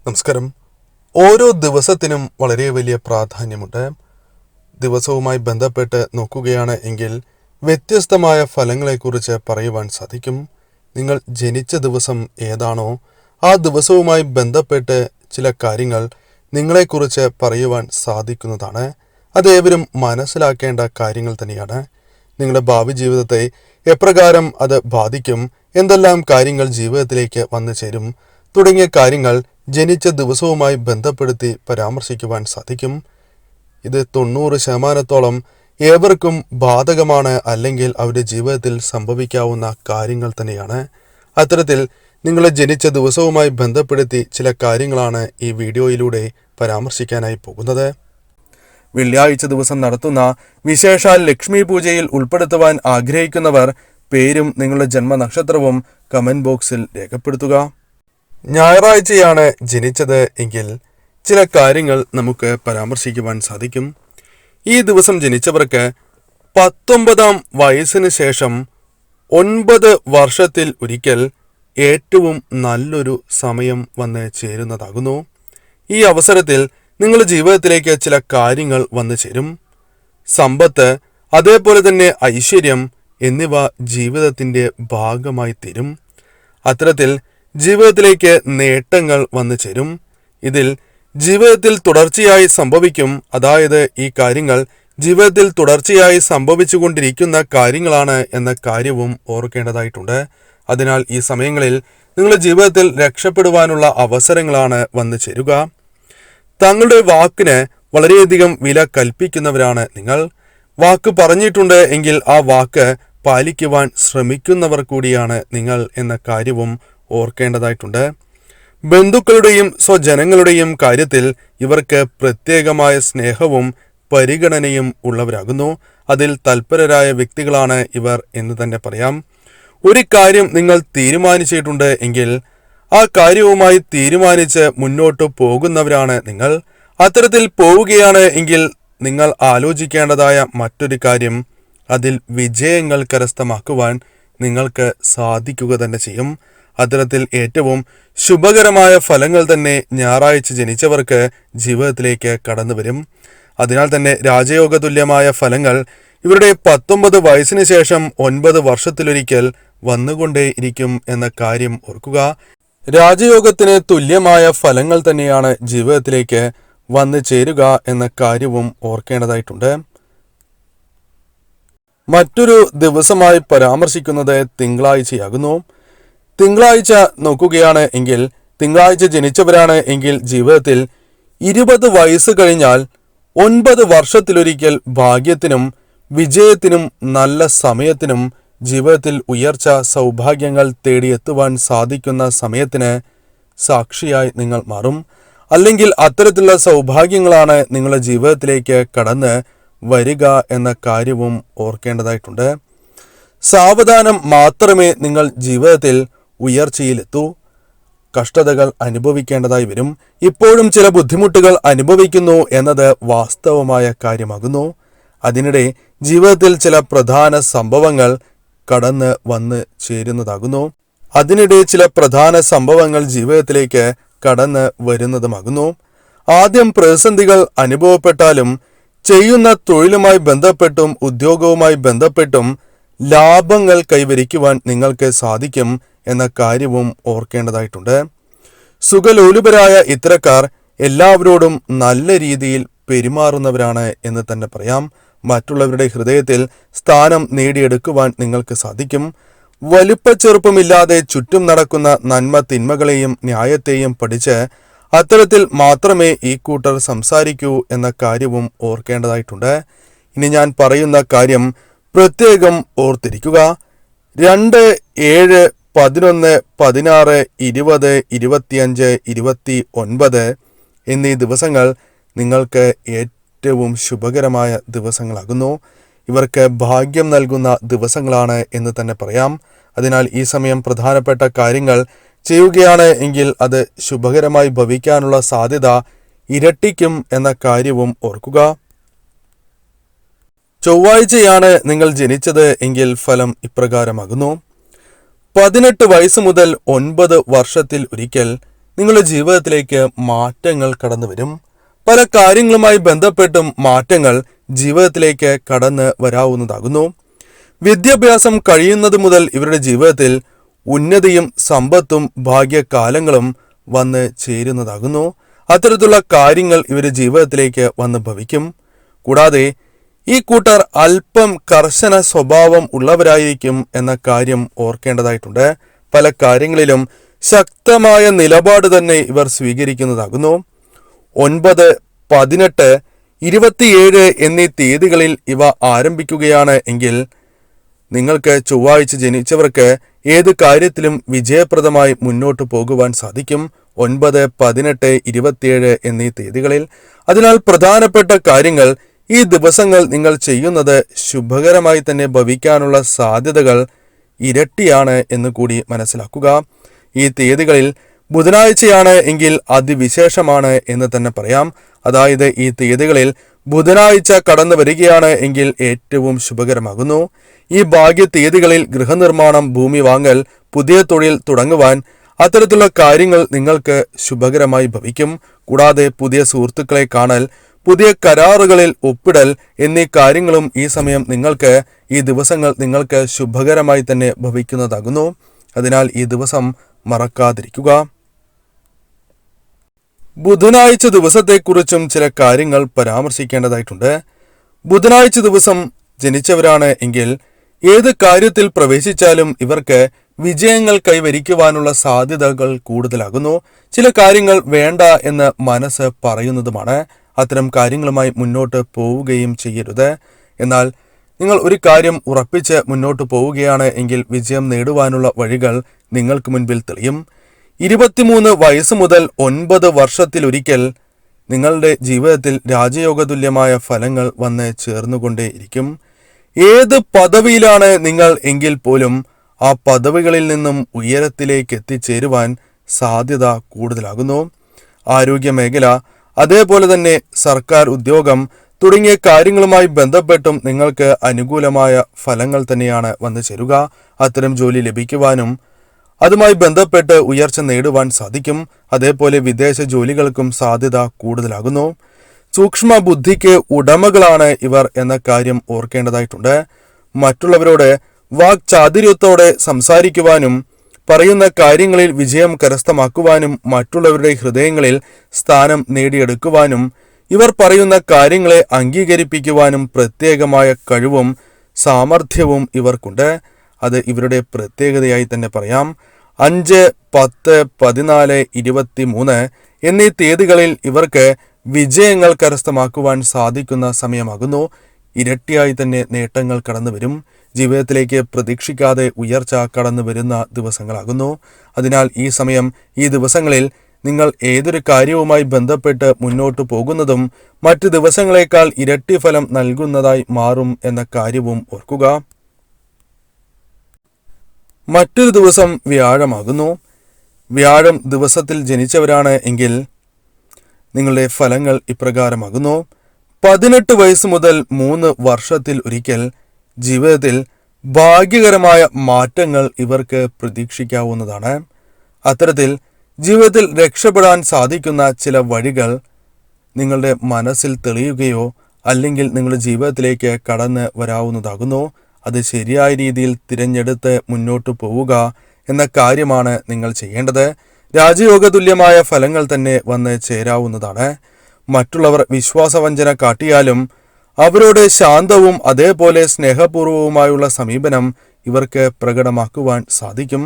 നമസ്കാരം. ഓരോ ദിവസത്തിനും വളരെ വലിയ പ്രാധാന്യമുണ്ട്. ദിവസവുമായി ബന്ധപ്പെട്ട് നോക്കുകയാണ് എങ്കിൽ വ്യത്യസ്തമായ ഫലങ്ങളെക്കുറിച്ച് പറയുവാൻ സാധിക്കും. നിങ്ങൾ ജനിച്ച ദിവസം ഏതാണോ ആ ദിവസവുമായി ബന്ധപ്പെട്ട് ചില കാര്യങ്ങൾ നിങ്ങളെക്കുറിച്ച് പറയുവാൻ സാധിക്കുന്നതാണ്. അതേവരും മനസ്സിലാക്കേണ്ട കാര്യങ്ങൾ തന്നെയാണ്. നിങ്ങളുടെ ഭാവി ജീവിതത്തെ എപ്രകാരം അത് ബാധിക്കും, എന്തെല്ലാം കാര്യങ്ങൾ ജീവിതത്തിലേക്ക് വന്നു ചേരും തുടങ്ങിയ കാര്യങ്ങൾ ജനിച്ച ദിവസവുമായി ബന്ധപ്പെടുത്തി പരാമർശിക്കുവാൻ സാധിക്കും. ഇത് 90% ഏവർക്കും ബാധകമാണ്, അല്ലെങ്കിൽ അവരുടെ ജീവിതത്തിൽ സംഭവിക്കാവുന്ന കാര്യങ്ങൾ തന്നെയാണ്. അത്തരത്തിൽ നിങ്ങളെ ജനിച്ച ദിവസവുമായി ബന്ധപ്പെടുത്തി ചില കാര്യങ്ങളാണ് ഈ വീഡിയോയിലൂടെ പരാമർശിക്കാനായി പോകുന്നത്. വെള്ളിയാഴ്ച ദിവസം നടത്തുന്ന വിശേഷാൽ ലക്ഷ്മി പൂജയിൽ ഉൾപ്പെടുത്തുവാൻ ആഗ്രഹിക്കുന്നവർ പേരും നിങ്ങളുടെ ജന്മനക്ഷത്രവും കമന്റ് ബോക്സിൽ രേഖപ്പെടുത്തുക. ഞായറാഴ്ചയാണ് ജനിച്ചത് എങ്കിൽ ചില കാര്യങ്ങൾ നമുക്ക് പരാമർശിക്കുവാൻ സാധിക്കും. ഈ ദിവസം ജനിച്ചവർക്ക് 19-ാം വയസ്സിന് ശേഷം 9 വർഷത്തിൽ ഒരിക്കൽ ഏറ്റവും നല്ലൊരു സമയം വന്ന് ചേരുന്നതാകുന്നു. ഈ അവസരത്തിൽ നിങ്ങളുടെ ജീവിതത്തിലേക്ക് ചില കാര്യങ്ങൾ വന്നു ചേരും. സമ്പത്ത്, അതേപോലെ തന്നെ ഐശ്വര്യം എന്നിവ ജീവിതത്തിന്റെ ഭാഗമായി തീരും. അത്തരത്തിൽ ജീവിതത്തിലേക്ക് നേട്ടങ്ങൾ വന്നു ചേരും. ഇതിൽ ജീവിതത്തിൽ തുടർച്ചയായി സംഭവിക്കും. അതായത് ഈ കാര്യങ്ങൾ ജീവിതത്തിൽ തുടർച്ചയായി സംഭവിച്ചുകൊണ്ടിരിക്കുന്ന കാര്യങ്ങളാണ് എന്ന കാര്യവും ഓർക്കേണ്ടതായിട്ടുണ്ട്. അതിനാൽ ഈ സമയങ്ങളിൽ നിങ്ങളുടെ ജീവിതത്തിൽ രക്ഷപ്പെടുവാനുള്ള അവസരങ്ങളാണ് വന്നു ചേരുക. തങ്ങളുടെ വാക്കിന് വളരെയധികം വില കൽപ്പിക്കുന്നവരാണ് നിങ്ങൾ. വാക്ക് പറഞ്ഞിട്ടുണ്ട് എങ്കിൽ ആ വാക്ക് പാലിക്കുവാൻ ശ്രമിക്കുന്നവർ കൂടിയാണ് നിങ്ങൾ എന്ന കാര്യവും ഓർക്കേണ്ടതായിട്ടുണ്ട്. ബന്ധുക്കളുടെയും സ്വജനങ്ങളുടെയും കാര്യത്തിൽ ഇവർക്ക് പ്രത്യേകമായ സ്നേഹവും പരിഗണനയും ഉള്ളവരാകുന്നു. അതിൽ തൽപരരായ വ്യക്തികളാണ് ഇവർ എന്ന് തന്നെ പറയാം. ഒരു കാര്യം നിങ്ങൾ തീരുമാനിച്ചിട്ടുണ്ട് എങ്കിൽ ആ കാര്യവുമായി തീരുമാനിച്ച് മുന്നോട്ട് പോകുന്നവരാണ് നിങ്ങൾ. അത്തരത്തിൽ പോവുകയാണ് എങ്കിൽ നിങ്ങൾ ആലോചിക്കേണ്ടതായ മറ്റൊരു കാര്യം, അതിൽ വിജയങ്ങൾ കരസ്ഥമാക്കുവാൻ നിങ്ങൾക്ക് സാധിക്കുക തന്നെ ചെയ്യും. അത്തരത്തിൽ ഏറ്റവും ശുഭകരമായ ഫലങ്ങൾ തന്നെ ഞായറാഴ്ച ജനിച്ചവർക്ക് ജീവിതത്തിലേക്ക് കടന്നു വരും. അതിനാൽ തന്നെ രാജയോഗ തുല്യമായ ഫലങ്ങൾ ഇവരുടെ 19 വയസ്സിന് ശേഷം 9 വർഷത്തിലൊരിക്കൽ വന്നുകൊണ്ടേയിരിക്കും എന്ന കാര്യം ഓർക്കുക. രാജയോഗത്തിന് തുല്യമായ ഫലങ്ങൾ തന്നെയാണ് ജീവിതത്തിലേക്ക് വന്നു ചേരുക എന്ന കാര്യവും ഓർക്കേണ്ടതായിട്ടുണ്ട്. മറ്റൊരു ദിവസമായി പരാമർശിക്കുന്നത് തിങ്കളാഴ്ചയാകുന്നു. തിങ്കളാഴ്ച നോക്കുകയാണ് എങ്കിൽ തിങ്കളാഴ്ച ജനിച്ചവരാണ് എങ്കിൽ ജീവിതത്തിൽ 20 വയസ്സ് കഴിഞ്ഞാൽ 9 വർഷത്തിലൊരിക്കൽ ഭാഗ്യത്തിനും വിജയത്തിനും നല്ല സമയത്തിനും ജീവിതത്തിൽ ഉയർച്ച സൗഭാഗ്യങ്ങൾ തേടിയെത്തുവാൻ സാധിക്കുന്ന സമയത്തിന് സാക്ഷിയായി നിങ്ങൾ മാറും. അല്ലെങ്കിൽ അത്തരത്തിലുള്ള സൗഭാഗ്യങ്ങളാണ് നിങ്ങളുടെ ജീവിതത്തിലേക്ക് കടന്ന് വരിക എന്ന കാര്യവും ഓർക്കേണ്ടതായിട്ടുണ്ട്. സാവധാനം മാത്രമേ നിങ്ങൾ ജീവിതത്തിൽ ഉയർച്ചയിലെത്തൂ. കഷ്ടതകൾ അനുഭവിക്കേണ്ടതായി വരും. ഇപ്പോഴും ചില ബുദ്ധിമുട്ടുകൾ അനുഭവിക്കുന്നു എന്നത് വാസ്തവമായ കാര്യമാകുന്നു. അതിനിടെ ജീവിതത്തിൽ ചില പ്രധാന സംഭവങ്ങൾ കടന്ന് വന്ന് ചേരുന്നതാകുന്നു. ജീവിതത്തിലേക്ക് കടന്ന് വരുന്നതുമാകുന്നു. ആദ്യം പ്രതിസന്ധികൾ അനുഭവപ്പെട്ടാലും ചെയ്യുന്ന തൊഴിലുമായി ബന്ധപ്പെട്ടും ഉദ്യോഗവുമായി ബന്ധപ്പെട്ടും ലാഭങ്ങൾ കൈവരിക്കുവാൻ നിങ്ങൾക്ക് സാധിക്കും എന്ന കാര്യവും ഓർക്കേണ്ടതായിട്ടുണ്ട്. സുഖലോലുപരായ ഇത്തരക്കാർ എല്ലാവരോടും നല്ല രീതിയിൽ പെരുമാറുന്നവരാണ് എന്ന് തന്നെ പറയാം. മറ്റുള്ളവരുടെ ഹൃദയത്തിൽ സ്ഥാനം നേടിയെടുക്കുവാൻ നിങ്ങൾക്ക് സാധിക്കും. വലുപ്പച്ചെറുപ്പമില്ലാതെ ചുറ്റും നടക്കുന്ന നന്മ തിന്മകളെയും ന്യായത്തെയും പഠിച്ച് അത്തരത്തിൽ മാത്രമേ ഈ കൂട്ടർ സംസാരിക്കൂ എന്ന കാര്യവും ഓർക്കേണ്ടതായിട്ടുണ്ട്. ഇനി ഞാൻ പറയുന്ന കാര്യം പ്രത്യേകം ഓർത്തിരിക്കുക. 2, 7, 11, 16, 20, 25, 29 എന്നീ ദിവസങ്ങൾ നിങ്ങൾക്ക് ഏറ്റവും ശുഭകരമായ ദിവസങ്ങളാകുന്നു. ഇവർക്ക് ഭാഗ്യം നൽകുന്ന ദിവസങ്ങളാണ് എന്ന് തന്നെ പറയാം. അതിനാൽ ഈ സമയം പ്രധാനപ്പെട്ട കാര്യങ്ങൾ ചെയ്യുകയാണ് എങ്കിൽ അത് ശുഭകരമായി ഭവിക്കാനുള്ള സാധ്യത ഇരട്ടിക്കും എന്ന കാര്യവും ഓർക്കുക. ചൊവ്വാഴ്ചയാണ് നിങ്ങൾ ജനിച്ചത് എങ്കിൽ ഫലം ഇപ്രകാരമാകുന്നു. 18 വയസ്സ് മുതൽ 9 വർഷത്തിൽ ഒരിക്കൽ നിങ്ങളുടെ ജീവിതത്തിലേക്ക് മാറ്റങ്ങൾ കടന്നു വരും. പല കാര്യങ്ങളുമായി ബന്ധപ്പെട്ടും മാറ്റങ്ങൾ ജീവിതത്തിലേക്ക് കടന്ന് വരാവുന്നതാകുന്നു. വിദ്യാഭ്യാസം കഴിയുന്നത് മുതൽ ഇവരുടെ ജീവിതത്തിൽ ഉന്നതിയും സമ്പത്തും ഭാഗ്യകാലങ്ങളും വന്ന് ചേരുന്നതാകുന്നു. അത്തരത്തിലുള്ള കാര്യങ്ങൾ ഇവരുടെ ജീവിതത്തിലേക്ക് വന്ന് ഭവിക്കും. കൂടാതെ ഈ കൂട്ടർ അല്പം കർശന സ്വഭാവം ഉള്ളവരായിരിക്കും എന്ന കാര്യം ഓർക്കേണ്ടതായിട്ടുണ്ട്. പല കാര്യങ്ങളിലും ശക്തമായ നിലപാട് തന്നെ ഇവർ സ്വീകരിക്കുന്നതാകുന്നു. 9, 18, 27 എന്നീ തീയതികളിൽ ഇവ ആരംഭിക്കുകയാണ് എങ്കിൽ നിങ്ങൾക്ക് ചൊവ്വാഴ്ച ജനിച്ചവർക്ക് ഏത് കാര്യത്തിലും വിജയപ്രദമായി മുന്നോട്ട് പോകുവാൻ സാധിക്കും. 9, 18, 27 എന്നീ തീയതികളിൽ. അതിനാൽ പ്രധാനപ്പെട്ട കാര്യങ്ങൾ ഈ ദിവസങ്ങൾ നിങ്ങൾ ചെയ്യുന്നത് ശുഭകരമായി തന്നെ ഭവിക്കാനുള്ള സാധ്യതകൾ ഇരട്ടിയാണ് എന്ന് കൂടി മനസ്സിലാക്കുക. ഈ തീയതികളിൽ ബുധനാഴ്ചയാണ് എങ്കിൽ അതിവിശേഷമാണ് എന്ന് തന്നെ പറയാം. അതായത് ഈ തീയതികളിൽ ബുധനാഴ്ച കടന്നു വരികയാണ് എങ്കിൽ ഏറ്റവും ശുഭകരമാകുന്നു. ഈ ഭാഗ്യ തീയതികളിൽ ഗൃഹനിർമ്മാണം, ഭൂമി വാങ്ങൽ, പുതിയ തൊഴിൽ തുടങ്ങുവാൻ അത്തരത്തിലുള്ള കാര്യങ്ങൾ നിങ്ങൾക്ക് ശുഭകരമായി ഭവിക്കും. കൂടാതെ പുതിയ സുഹൃത്തുക്കളെ കാണൽ, പുതിയ കരാറുകളിൽ ഒപ്പിടൽ എന്നീ കാര്യങ്ങളും ഈ ദിവസങ്ങൾ നിങ്ങൾക്ക് ശുഭകരമായി തന്നെ ഭവിക്കുന്നതാകുന്നു. അതിനാൽ ഈ ദിവസം മറക്കാതിരിക്കുക. ബുധനാഴ്ച ദിവസത്തെക്കുറിച്ചും ചില കാര്യങ്ങൾ പരാമർശിക്കേണ്ടതായിട്ടുണ്ട്. ബുധനാഴ്ച ദിവസം ജനിച്ചവരാണ് എങ്കിൽ ഏത് കാര്യത്തിൽ പ്രവേശിച്ചാലും ഇവർക്ക് വിജയങ്ങൾ കൈവരിക്കുവാനുള്ള സാധ്യതകൾ കൂടുതലാകുന്നു. ചില കാര്യങ്ങൾ വേണ്ട എന്ന് മനസ്സ് പറയുന്നതുമാണ്. അത്തരം കാര്യങ്ങളുമായി മുന്നോട്ട് പോവുകയും ചെയ്യരുത്. എന്നാൽ നിങ്ങൾ ഒരു കാര്യം ഉറപ്പിച്ച് മുന്നോട്ട് പോവുകയാണ് എങ്കിൽ വിജയം നേടുവാനുള്ള വഴികൾ നിങ്ങൾക്ക് മുൻപിൽ തെളിയും. 23 വയസ്സ് മുതൽ 9 വർഷത്തിലൊരിക്കൽ നിങ്ങളുടെ ജീവിതത്തിൽ രാജയോഗതുല്യമായ ഫലങ്ങൾ വന്ന് ചേർന്നുകൊണ്ടേയിരിക്കും. ഏത് പദവിയിലാണ് നിങ്ങൾ എങ്കിൽ പോലും ആ പദവികളിൽ നിന്നും ഉയരത്തിലേക്ക് എത്തിച്ചേരുവാൻ സാധ്യത കൂടുതലാകുന്നു. ആരോഗ്യ മേഖല, അതേപോലെ തന്നെ സർക്കാർ ഉദ്യോഗം തുടങ്ങിയ കാര്യങ്ങളുമായി ബന്ധപ്പെട്ടും നിങ്ങൾക്ക് അനുകൂലമായ ഫലങ്ങൾ തന്നെയാണ് വന്നു ചേരുക. അത്തരം ജോലി ലഭിക്കുവാനും അതുമായി ബന്ധപ്പെട്ട് ഉയർച്ച നേടുവാൻ സാധിക്കും. അതേപോലെ വിദേശ ജോലികൾക്കും സാധ്യത കൂടുതലാകുന്നു. സൂക്ഷ്മ ബുദ്ധിക്ക് ഉടമകളാണ് ഇവർ എന്ന കാര്യം ഓർക്കേണ്ടതായിട്ടുണ്ട്. മറ്റുള്ളവരോട് വാക്ചാതുര്യത്തോടെ സംസാരിക്കുവാനും പറയുന്ന കാര്യങ്ങളിൽ വിജയം കരസ്ഥമാക്കുവാനും മറ്റുള്ളവരുടെ ഹൃദയങ്ങളിൽ സ്ഥാനം നേടിയെടുക്കുവാനും ഇവർ പറയുന്ന കാര്യങ്ങളെ അംഗീകരിപ്പിക്കുവാനും പ്രത്യേകമായ കഴിവും സാമർഥ്യവും ഇവർക്കുണ്ട്. അത് ഇവരുടെ പ്രത്യേകതയായി തന്നെ പറയാം. 5, 10, 14, 23 എന്നീ തീയതികളിൽ ഇവർക്ക് വിജയങ്ങൾ കരസ്ഥമാക്കുവാൻ സാധിക്കുന്ന സമയമാകുന്നു. ഇരട്ടിയായി തന്നെ നേട്ടങ്ങൾ കടന്നു വരും. ജീവിതത്തിലേക്ക് പ്രതീക്ഷിക്കാതെ ഉയർച്ച കടന്നു വരുന്ന ദിവസങ്ങളാകുന്നു. അതിനാൽ ഈ ദിവസങ്ങളിൽ നിങ്ങൾ ഏതൊരു കാര്യവുമായി ബന്ധപ്പെട്ട് മുന്നോട്ട് പോകുന്നതും മറ്റ് ദിവസങ്ങളെക്കാൾ ഇരട്ടി ഫലം നൽകുന്നതായി മാറും എന്ന കാര്യവും ഓർക്കുക. മറ്റൊരു ദിവസം വ്യാഴമാകുന്നു. വ്യാഴം ദിവസത്തിൽ ജനിച്ചവരാണ് എങ്കിൽ നിങ്ങളുടെ ഫലങ്ങൾ ഇപ്രകാരമാകുന്നു. 18 വയസ്സ് മുതൽ 3 വർഷത്തിൽ ഒരിക്കൽ ജീവിതത്തിൽ ഭാഗ്യകരമായ മാറ്റങ്ങൾ ഇവർക്ക് പ്രതീക്ഷിക്കാവുന്നതാണ്. അത്തരത്തിൽ ജീവിതത്തിൽ രക്ഷപ്പെടാൻ സാധിക്കുന്ന ചില വഴികൾ നിങ്ങളുടെ മനസ്സിൽ തെളിയുകയോ അല്ലെങ്കിൽ നിങ്ങളുടെ ജീവിതത്തിലേക്ക് കടന്ന് വരാവുന്നതാകുന്നു. അത് ശരിയായ രീതിയിൽ തിരഞ്ഞെടുത്ത് മുന്നോട്ട് പോവുക എന്ന കാര്യമാണ് നിങ്ങൾ ചെയ്യേണ്ടത്. രാജയോഗതുല്യമായ ഫലങ്ങൾ തന്നെ വന്ന് ചേരാവുന്നതാണ്. മറ്റുള്ളവർ വിശ്വാസവഞ്ചന കാട്ടിയാലും അവരോട് ശാന്തവും അതേപോലെ സ്നേഹപൂർവവുമായുള്ള സമീപനം ഇവർക്ക് പ്രകടമാക്കുവാൻ സാധിക്കും.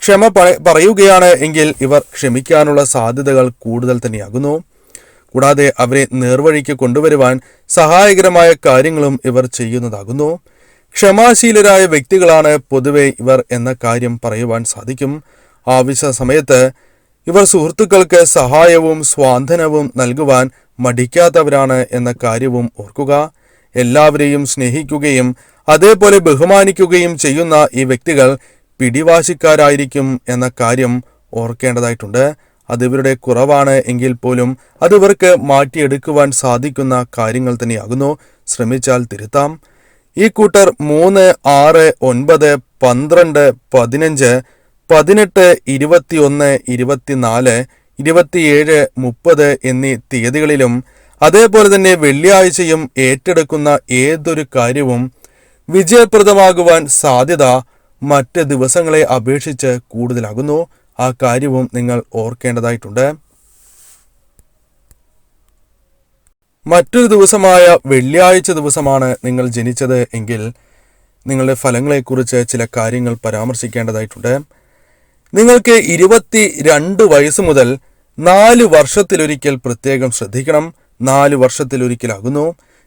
ക്ഷമ പറയുകയാണ് എങ്കിൽ ഇവർ ക്ഷമിക്കാനുള്ള സാധ്യതകൾ കൂടുതൽ തന്നെയാകുന്നു. കൂടാതെ അവരെ നേർവഴിക്ക് കൊണ്ടുവരുവാൻ സഹായകരമായ കാര്യങ്ങളും ഇവർ ചെയ്യുന്നതാകുന്നു. ക്ഷമാശീലരായ വ്യക്തികളാണ് പൊതുവെ ഇവർ എന്ന കാര്യം പറയുവാൻ സാധിക്കും. ആവശ്യ സമയത്ത് ഇവർ സുഹൃത്തുക്കൾക്ക് സഹായവും സ്വാന്തനവും നൽകുവാൻ മടിക്കാത്തവരാണ് എന്ന കാര്യവും ഓർക്കുക. എല്ലാവരെയും സ്നേഹിക്കുകയും അതേപോലെ ബഹുമാനിക്കുകയും ചെയ്യുന്ന ഈ വ്യക്തികൾ പിടിവാശിക്കാരായിരിക്കും എന്ന കാര്യം ഓർക്കേണ്ടതായിട്ടുണ്ട്. അതിവരുടെ കുറവാണ് എങ്കിൽ പോലും അതിവർക്ക് മാറ്റിയെടുക്കുവാൻ സാധിക്കുന്ന കാര്യങ്ങൾ തന്നെയാകുന്നു. ശ്രമിച്ചാൽ തിരുത്താം. ഈ കൂട്ടർ 3, 6, 9, 12, 15, 18, 21, 24 27, 30 എന്നീ തീയതികളിലും അതേപോലെ തന്നെ വെള്ളിയാഴ്ചയും ഏറ്റെടുക്കുന്ന ഏതൊരു കാര്യവും വിജയപ്രദമാകുവാൻ സാധ്യത മറ്റ് ദിവസങ്ങളെ അപേക്ഷിച്ച് കൂടുതലാകുന്നു. ആ കാര്യവും നിങ്ങൾ ഓർക്കേണ്ടതായിട്ടുണ്ട്. മറ്റൊരു ദിവസമായ വെള്ളിയാഴ്ച ദിവസമാണ് നിങ്ങൾ ജനിച്ചത് എങ്കിൽ നിങ്ങളുടെ ഫലങ്ങളെക്കുറിച്ച് ചില കാര്യങ്ങൾ പരാമർശിക്കേണ്ടതായിട്ടുണ്ട്. നിങ്ങൾക്ക് 22 വയസ്സ് മുതൽ 4 വർഷത്തിലൊരിക്കൽ പ്രത്യേകം ശ്രദ്ധിക്കണം. 4 വർഷത്തിലൊരിക്കലാകുന്നു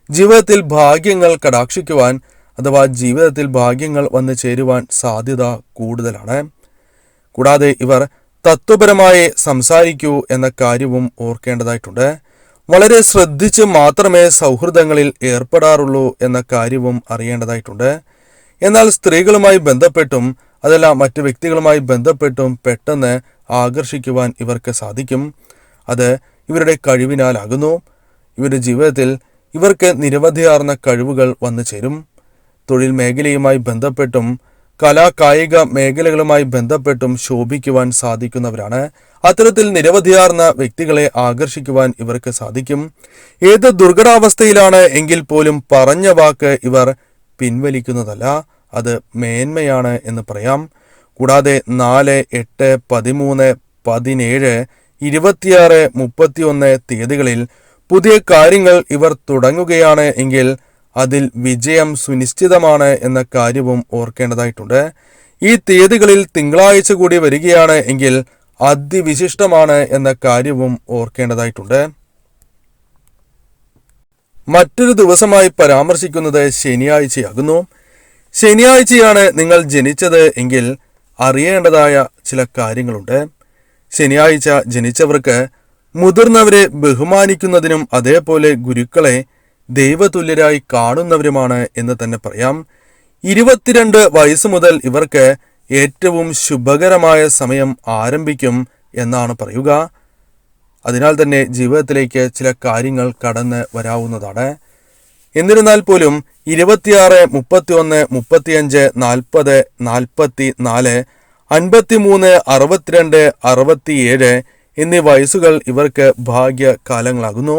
ജീവിതത്തിൽ ഭാഗ്യങ്ങൾ കടാക്ഷിക്കുവാൻ അഥവാ ജീവിതത്തിൽ ഭാഗ്യങ്ങൾ വന്നു ചേരുവാൻ സാധ്യത കൂടുതലാണ്. കൂടാതെ ഇവർ തത്വപരമായി സംസാരിക്കൂ എന്ന കാര്യവും ഓർക്കേണ്ടതായിട്ടുണ്ട്. വളരെ ശ്രദ്ധിച്ച് മാത്രമേ സൗഹൃദങ്ങളിൽ ഏർപ്പെടാറുള്ളൂ എന്ന കാര്യവും അറിയേണ്ടതായിട്ടുണ്ട്. എന്നാൽ സ്ത്രീകളുമായി ബന്ധപ്പെട്ടും അതല്ല മറ്റു വ്യക്തികളുമായി ബന്ധപ്പെട്ടും പെട്ടെന്ന് ആകർഷിക്കുവാൻ ഇവർക്ക് സാധിക്കും. അത് ഇവരുടെ കഴിവിനാലാകുന്നു. ഇവരുടെ ജീവിതത്തിൽ ഇവർക്ക് നിരവധിയാർന്ന കഴിവുകൾ വന്നു ചേരും. തൊഴിൽ മേഖലയുമായി ബന്ധപ്പെട്ടും കലാകായിക മേഖലകളുമായി ബന്ധപ്പെട്ടും ശോഭിക്കുവാൻ സാധിക്കുന്നവരാണ്. അത്തരത്തിൽ നിരവധിയാർന്ന വ്യക്തികളെ ആകർഷിക്കുവാൻ ഇവർക്ക് സാധിക്കും. ഏത് ദുർഘടാവസ്ഥയിലാണ് എങ്കിൽ പോലും പറഞ്ഞ വാക്ക് ഇവർ പിൻവലിക്കുന്നതല്ല, അത് മേന്മയാണ് എന്ന് പറയാം. കൂടാതെ 4, 8, 13, 17, 26, 31 തീയതികളിൽ പുതിയ കാര്യങ്ങൾ ഇവർ തുടങ്ങുകയാണ് എങ്കിൽ അതിൽ വിജയം സുനിശ്ചിതമാണ് എന്ന കാര്യവും ഓർക്കേണ്ടതായിട്ടുണ്ട്. ഈ തീയതികളിൽ തിങ്കളാഴ്ച കൂടി വരികയാണ് എങ്കിൽ അതിവിശിഷ്ടമാണ് എന്ന കാര്യവും ഓർക്കേണ്ടതായിട്ടുണ്ട്. മറ്റൊരു ദിവസമായി പരാമർശിക്കുന്നത് ശനിയാഴ്ചയാകുന്നു. ശനിയാഴ്ചയാണ് നിങ്ങൾ ജനിച്ചത് എങ്കിൽ അറിയേണ്ടതായ ചില കാര്യങ്ങളുണ്ട്. ശനിയാഴ്ച ജനിച്ചവർക്ക് മുതിർന്നവരെ ബഹുമാനിക്കുന്നതിനും അതേപോലെ ഗുരുക്കളെ ദൈവതുല്യരായി കാണുന്നവരുമാണ് എന്ന് തന്നെ പറയാം. 22 വയസ്സ് മുതൽ ഇവർക്ക് ഏറ്റവും ശുഭകരമായ സമയം ആരംഭിക്കും എന്നാണ് പറയുക. അതിനാൽ തന്നെ ജീവിതത്തിലേക്ക് ചില കാര്യങ്ങൾ കടന്ന് വരാവുന്നതാണ്. എന്നിരുന്നാൽ പോലും 26, 31, 35, 40, 44, 53, 62, 67 എന്നീ വയസ്സുകൾ ഇവർക്ക് ഭാഗ്യകാലങ്ങളാകുന്നു.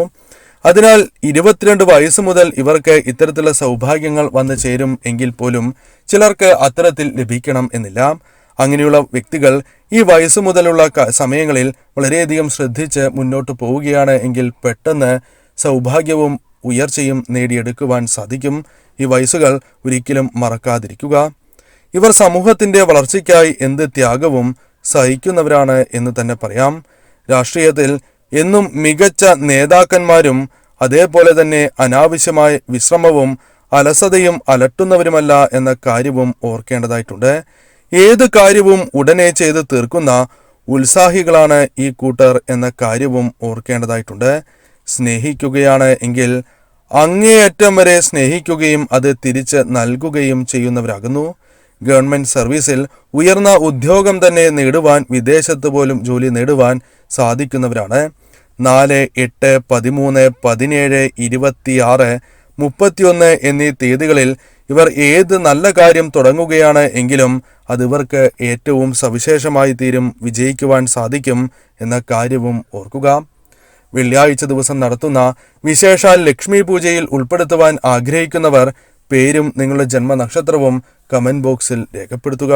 അതിനാൽ 22 വയസ്സ് മുതൽ ഇവർക്ക് ഇത്തരത്തിലുള്ള സൗഭാഗ്യങ്ങൾ വന്നു ചേരും എങ്കിൽ പോലും ചിലർക്ക് അത്തരത്തിൽ ലഭിക്കണം എന്നില്ല. അങ്ങനെയുള്ള വ്യക്തികൾ ഈ വയസ്സ് മുതലുള്ള സമയങ്ങളിൽ വളരെയധികം ശ്രദ്ധിച്ച് മുന്നോട്ട് പോവുകയാണ് എങ്കിൽ പെട്ടെന്ന് സൗഭാഗ്യവും ഉയർച്ചയും നേടിയെടുക്കുവാൻ സാധിക്കും. ഈ വയസ്സുകൾ ഒരിക്കലും മറക്കാതിരിക്കുക. ഇവർ സമൂഹത്തിന്റെ വളർച്ചയ്ക്കായി എന്ത് ത്യാഗവും സഹിക്കുന്നവരാണ് എന്ന് തന്നെ പറയാം. രാഷ്ട്രീയത്തിൽ എന്നും മികച്ച നേതാക്കന്മാരും അതേപോലെ തന്നെ അനാവശ്യമായ വിശ്രമവും അലസതയും അലട്ടുന്നവരുമല്ല എന്ന കാര്യവും ഓർക്കേണ്ടതായിട്ടുണ്ട്. ഏത് കാര്യവും ഉടനെ ചെയ്ത് തീർക്കുന്ന ഉത്സാഹികളാണ് ഈ കൂട്ടർ എന്ന കാര്യവും ഓർക്കേണ്ടതായിട്ടുണ്ട്. സ്നേഹിക്കുകയാണ് എങ്കിൽ അങ്ങേയറ്റം വരെ സ്നേഹിക്കുകയും അത് തിരിച്ച് നൽകുകയും ചെയ്യുന്നവരാകുന്നു. ഗവൺമെന്റ് സർവീസിൽ ഉയർന്ന ഉദ്യോഗം തന്നെ നേടുവാൻ വിദേശത്ത് പോലും ജോലി നേടുവാൻ സാധിക്കുന്നവരാണ്. 4, 8, 13, 17, 26, 31 എന്നീ തീയതികളിൽ ഇവർ ഏത് നല്ല കാര്യം തുടങ്ങുകയാണ് എങ്കിലും അത് ഇവർക്ക് ഏറ്റവും സവിശേഷമായി തീരും, വിജയിക്കുവാൻ സാധിക്കും എന്ന കാര്യവും ഓർക്കുക. വെള്ളിയാഴ്ച ദിവസം നടത്തുന്ന വിശേഷാൽ ലക്ഷ്മി പൂജയിൽ ഉൾപ്പെടുത്തുവാൻ ആഗ്രഹിക്കുന്നവർ പേരും നിങ്ങളുടെ ജന്മനക്ഷത്രവും കമന്റ് ബോക്സിൽ രേഖപ്പെടുത്തുക.